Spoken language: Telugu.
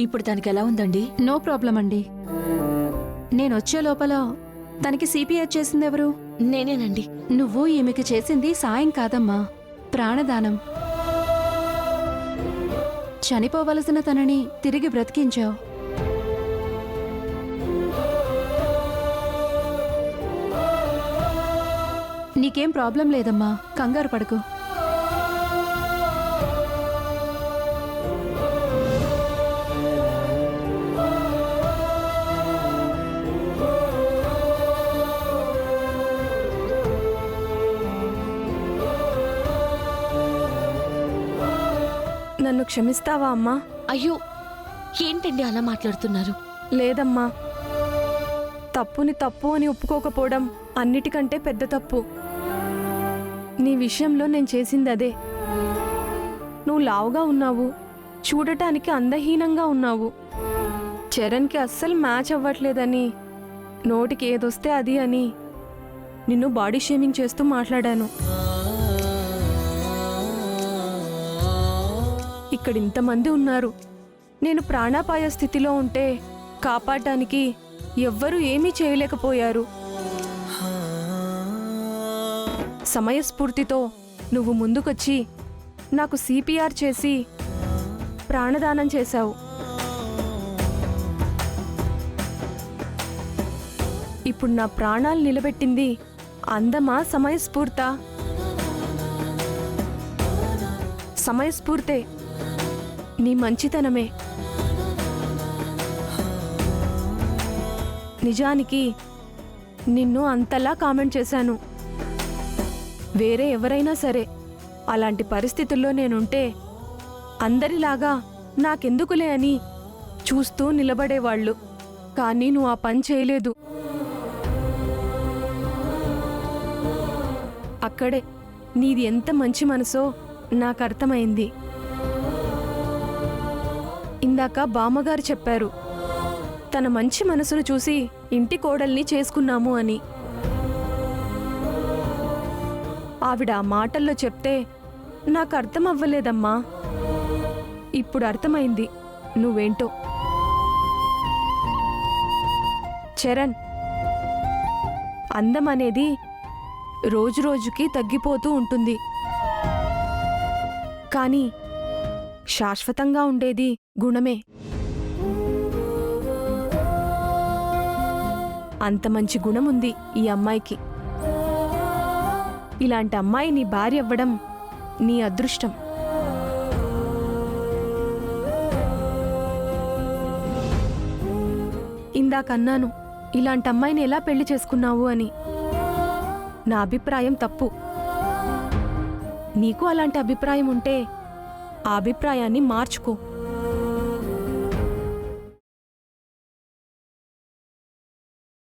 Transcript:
ఇప్పుడు తనకి ఎలా ఉందండి? నో ప్రాబ్లం అండి. నేనొచ్చే లోపల తనకి సిపిఆర్ చేసిందెవరు? నేనేనండి. నువ్వు ఈమెకి చేసింది సాయం కాదమ్మా, ప్రాణదానం. చనిపోవలసిన తనని తిరిగి బ్రతికించావు. నీకేం ప్రాబ్లం లేదమ్మా, కంగారు పడకు. నన్ను క్షమిస్తావా అమ్మా? అయ్యో, ఏంటండి అలా మాట్లాడుతున్నారు? లేదమ్మా, తప్పుని తప్పు అని ఒప్పుకోకపోవడం అన్నిటికంటే పెద్ద తప్పు. నీ విషయంలో నేను చేసింది అదే. నువ్వు లావుగా ఉన్నావు, చూడటానికి అందహీనంగా ఉన్నావు. చరణ్కి అస్సలు మ్యాచ్ అవ్వట్లేదని, నోటికి ఏదొస్తే అది అని నిన్ను బాడీ షేమింగ్ చేస్తూ మాట్లాడాను. ఇక్కడ ఇంతమంది ఉన్నారు. నేను ప్రాణాపాయ స్థితిలో ఉంటే కాపాడటానికి ఎవ్వరూ ఏమీ చేయలేకపోయారు. సమయస్ఫూర్తితో నువ్వు ముందుకొచ్చి నాకు సిపిఆర్ చేసి ప్రాణదానం చేశావు. ఇప్పుడు నా ప్రాణాలు నిలబెట్టింది అందమా సమయస్ఫూర్తా? సమయస్ఫూర్తే, నీ మంచితనమే. నిజానికి నిన్ను అంతలా కామెంట్ చేశాను. వేరే ఎవరైనా సరే అలాంటి పరిస్థితుల్లో నేనుంటే అందరిలాగా నాకెందుకులే అని చూస్తూ నిలబడేవాళ్ళు. కానీ నువ్వు ఆ పని చేయలేదు. అక్కడే నీది ఎంత మంచి మనసో నాకు అర్థమైంది. ఇందాక బామ్మగారు చెప్పారు, తన మంచి మనసును చూసి ఇంటి కోడల్ని చేసుకున్నాము అని. ఆవిడ ఆ మాటల్లో చెప్తే నాకు అర్థం అవ్వలేదమ్మా. ఇప్పుడు అర్థమైంది నువ్వేంటో. చరణ్, అందం అనేది రోజురోజుకి తగ్గిపోతూ ఉంటుంది, కానీ శాశ్వతంగా ఉండేది గుణమే. అంత మంచి గుణముంది ఈ అమ్మాయికి. ఇలాంటి అమ్మాయి నీ భార్య అవ్వడం నీ అదృష్టం. ఇందాకన్నాను ఇలాంటి అమ్మాయిని ఎలా పెళ్లి చేసుకున్నావు అని. నా అభిప్రాయం తప్పు. నీకు అలాంటి అభిప్రాయం ఉంటే ఆ అభిప్రాయాన్ని మార్చుకో.